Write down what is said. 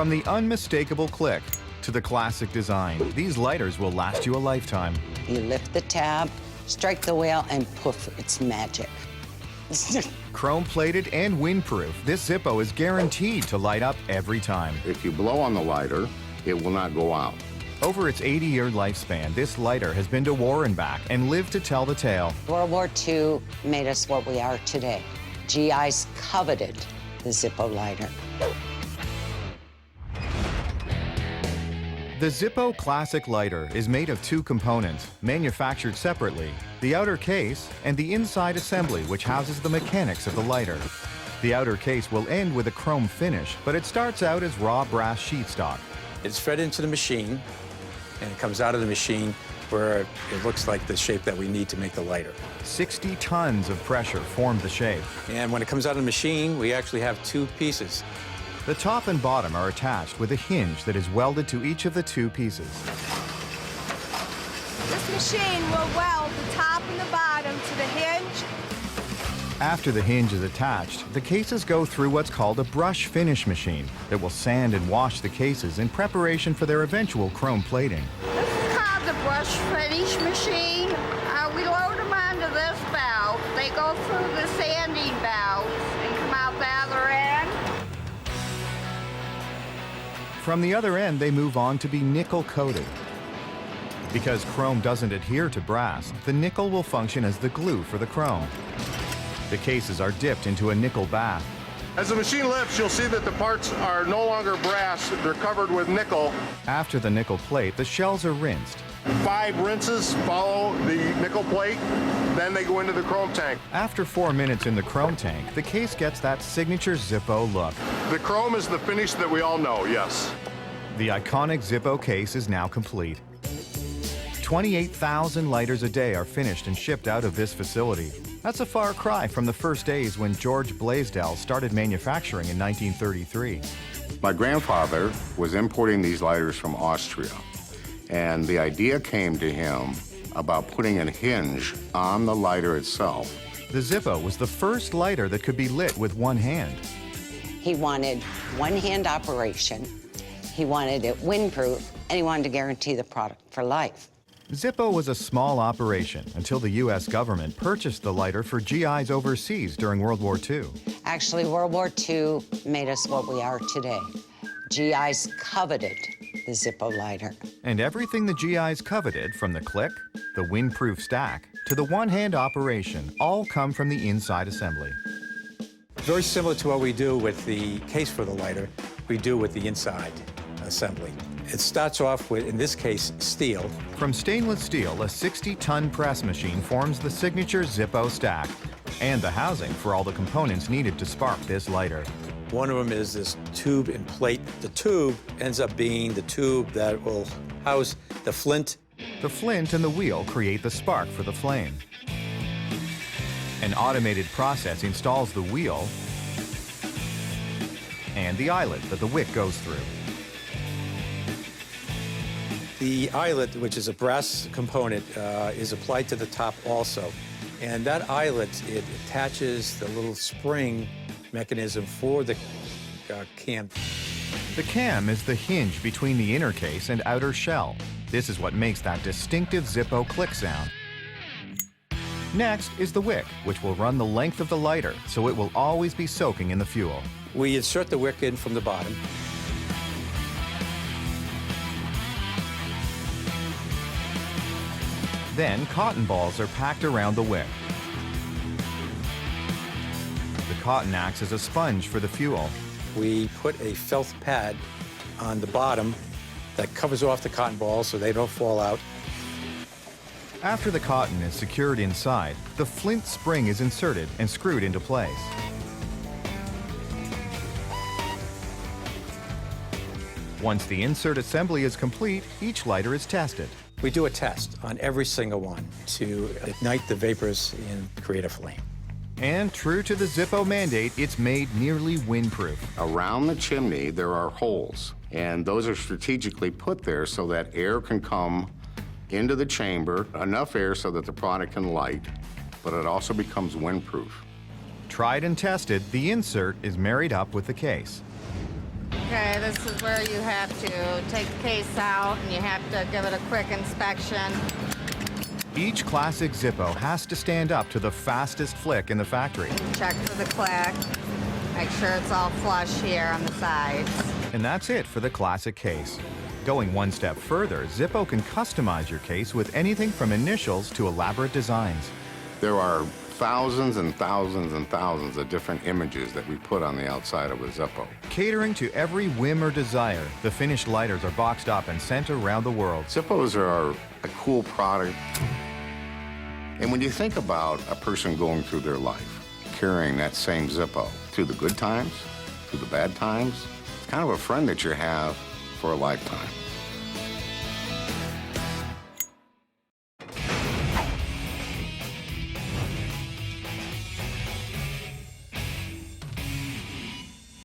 From the unmistakable click to the classic design, these lighters will last you a lifetime. You lift the tab, strike the wheel, and poof, it's magic. Chrome-plated and windproof, this Zippo is guaranteed to light up every time. If you blow on the lighter, it will not go out. Over its 80-year lifespan, this lighter has been to war and back and lived to tell the tale. World War II made us what we are today. GIs coveted the Zippo lighter. The Zippo Classic Lighter is made of two components, manufactured separately, the outer case and the inside assembly, which houses the mechanics of the lighter. The outer case will end with a chrome finish, but it starts out as raw brass sheet stock. It's fed into the machine, and it comes out of the machine where it looks like the shape that we need to make the lighter. 60 tons of pressure form the shape. And when it comes out of the machine, we actually have two pieces. The top and bottom are attached with a hinge that is welded to each of the two pieces. This machine will weld the top and the bottom to the hinge. After the hinge is attached, the cases go through what's called a brush finish machine that will sand and wash the cases in preparation for their eventual chrome plating. This is called the brush finish machine. We load them onto this valve. They go through the sanding valves and come out the other end. From the other end, they move on to be nickel-coated. Because chrome doesn't adhere to brass, the nickel will function as the glue for the chrome. The cases are dipped into a nickel bath. As the machine lifts, you'll see that the parts are no longer brass. They're covered with nickel. After the nickel plate, the shells are rinsed. 5 rinses follow the nickel plate, then they go into the chrome tank. After 4 minutes in the chrome tank, the case gets that signature Zippo look. The chrome is the finish that we all know, yes. The iconic Zippo case is now complete. 28,000 lighters a day are finished and shipped out of this facility. That's a far cry from the first days when George Blaisdell started manufacturing in 1933. My grandfather was importing these lighters from Austria, and the idea came to him about putting a hinge on the lighter itself. The Zippo was the first lighter that could be lit with one hand. He wanted one-hand operation, he wanted it windproof, and he wanted to guarantee the product for life. Zippo was a small operation until the U.S. government purchased the lighter for GIs overseas during World War II. Actually, World War II made us what we are today. GIs coveted the Zippo lighter. And everything the GIs coveted, from the click, the windproof stack, to the one-hand operation, all come from the inside assembly. Very similar to what we do with the case for the lighter, we do with the inside assembly. It starts off with, in this case, steel. From stainless steel, a 60-ton press machine forms the signature Zippo stack and the housing for all the components needed to spark this lighter. One of them is this tube and plate. The tube ends up being the tube that will house the flint. The flint and the wheel create the spark for the flame. An automated process installs the wheel and the eyelet that the wick goes through. The eyelet, which is a brass component, is applied to the top also. And that eyelet, it attaches the little spring mechanism for the cam. The cam is the hinge between the inner case and outer shell. This is what makes that distinctive Zippo click sound. Next is the wick, which will run the length of the lighter, so it will always be soaking in the fuel. We insert the wick in from the bottom. Then cotton balls are packed around the wick. The cotton acts as a sponge for the fuel. We put a felt pad on the bottom that covers off the cotton balls so they don't fall out. After the cotton is secured inside, the flint spring is inserted and screwed into place. Once the insert assembly is complete, each lighter is tested. We do a test on every single one to ignite the vapors and create a flame. And true to the Zippo mandate, it's made nearly windproof. Around the chimney, there are holes, and those are strategically put there so that air can come into the chamber, enough air so that the product can light, but it also becomes windproof. Tried and tested, the insert is married up with the case. Okay, this is where you have to take the case out and you have to give it a quick inspection. Each classic Zippo has to stand up to the fastest flick in the factory. Check for the click. Make sure it's all flush here on the sides. And that's it for the classic case. Going one step further, Zippo can customize your case with anything from initials to elaborate designs. There are thousands and thousands and thousands of different images that we put on the outside of a Zippo. Catering to every whim or desire, the finished lighters are boxed up and sent around the world. Zippos are a cool product. And when you think about a person going through their life, carrying that same Zippo through the good times, through the bad times, it's kind of a friend that you have for a lifetime.